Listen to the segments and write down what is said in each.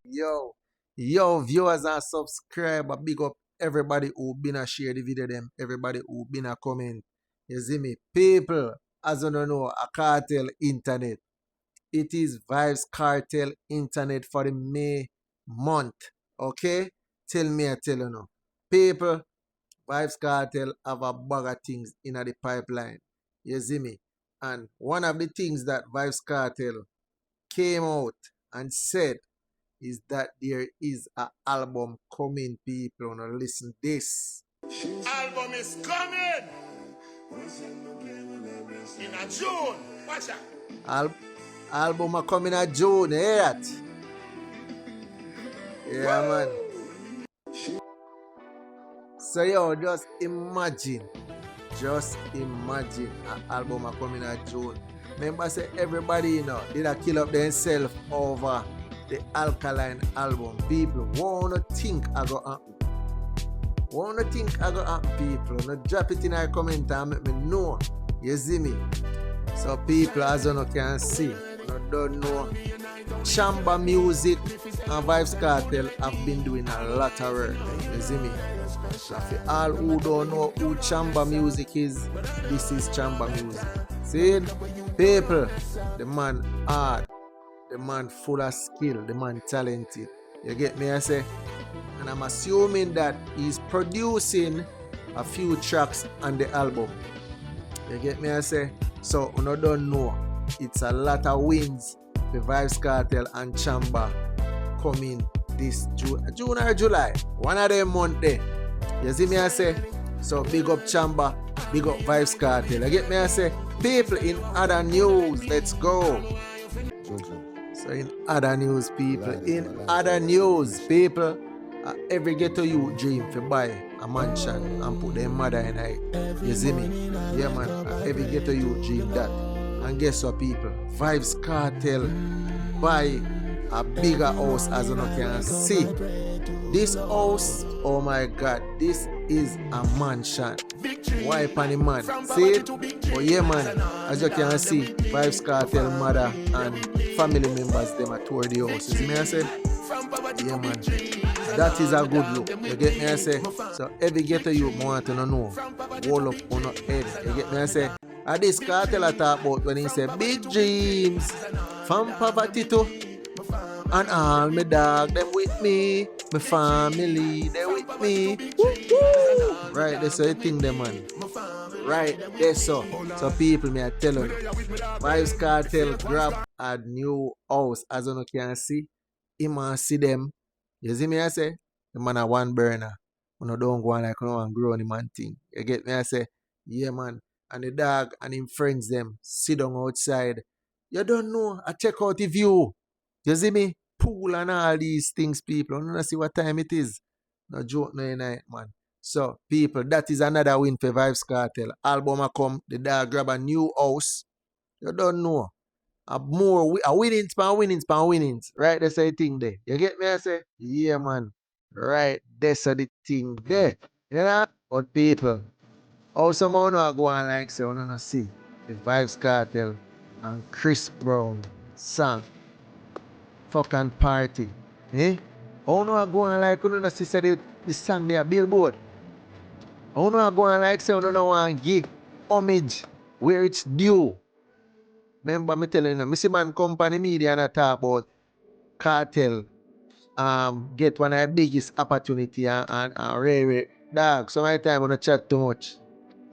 Yo, yo, viewers and subscribers, big up everybody who been a share the video them, everybody who been a comment. You see me? People, as you don't know, a cartel internet. It is Vybz Kartel internet for the May month. Okay? Tell me, I tell you now. People, Vybz Kartel have a bag of things in the pipeline. You see me? And one of the things that Vybz Kartel came out and said is that there is an album coming, people. Wanna listen this. Album is coming in a June. Watch out. Album are coming in June, hear that? Yeah, man. So yo, just imagine an album are coming in June. Remember say everybody, you know, did a kill up themselves over the Alkaline album. People wanna think I go happen. Wanna think I go happen, people. No drop it in our comment and make me know. You see me? So people, as you know, can see, you don't know, chamber music and Vybz Kartel have been doing a lot of work. You see me? So for all who don't know who chamber music is, this is chamber music. See? People, the man hard, the man full of skill, the man talented. You get me, I say? And I'm assuming that he's producing a few tracks on the album. You get me, I say? So, you don't know, it's a lot of wins for Vybz Kartel and Chamber coming this June or July. One of them months there. You see me, I say? So, big up Chamber, big up Vybz Kartel. You get me, I say? People, in other news, let's go. So, in other news, people, every ghetto youth dream to buy a mansion and put their mother in it. You see me? Yeah, man. Every ghetto youth dream that. And guess what, people? Vybz Kartel buy a bigger house, as you can see. This house, oh my God, this is a mansion. Why the man? See it? Oh yeah, man. As you can see, Vybz Kartel mother and family members them are tour the house. You see me, I said? Yeah, man. That is a good look. You get me, I say? So every ghetto you want to know. Hold up on your head. You get me, I say? And this Kartel I talk about when he say big dreams from poverty to and all my dog them with me, my family they with me. Woo-hoo. Right, that's the thing them, man. Right, that's so. So people, me I tell you, Vybz Kartel grab a new house, as you can see. You man see them. You see me, I say? The man a one burner. You know, don't go on like no one grow on the man thing. You get me, I say? Yeah, man. And the dog and him friends them sit down outside. You don't know. I check out the view. You see me? Pool and all these things, people. You don't see what time it is. No joke, no night, man. So, people, that is another win for Vybz Kartel. Album a come, the dog grab a new house. You don't know. A winnings. Right, that's the thing there. You get me, I say? Yeah, man. Right, that's the thing there. You know? But people, also I go on like say, I want to see the Vybz Kartel and Chris Brown song, Fucking Party. Eh? I go on like, I want to see say the song there, Billboard. I go on like say, I want to give homage where it's due. Remember me telling you, I see man company media and I talk about Kartel get one of the biggest opportunity and rare dog. So my time I don't chat too much.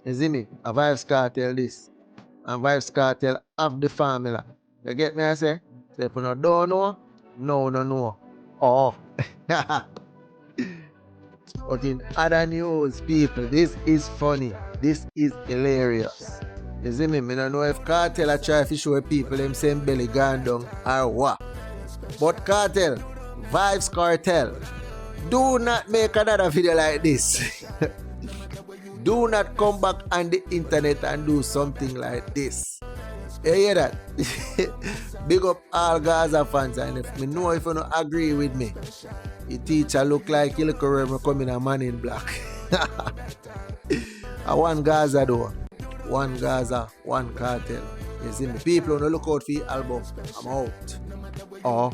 You see me? A Vybz Kartel this. And Vybz Kartel have the formula. You get me, I say? So if you don't know, no. Oh. But in other news, people, this is funny. This is hilarious. You see me? I don't know if Kartel are trying to show people them same belly gone down or what. But Kartel, Vybz Kartel, do not make another video like this. Do not come back on the internet and do something like this. You hear that? Big up all Gaza fans, and if me know if you don't agree with me, the teacher look like he look around coming a man in black. I want Gaza though. One Gaza, one Kartel. You see me? People don't look out for the album. I'm out. Oh.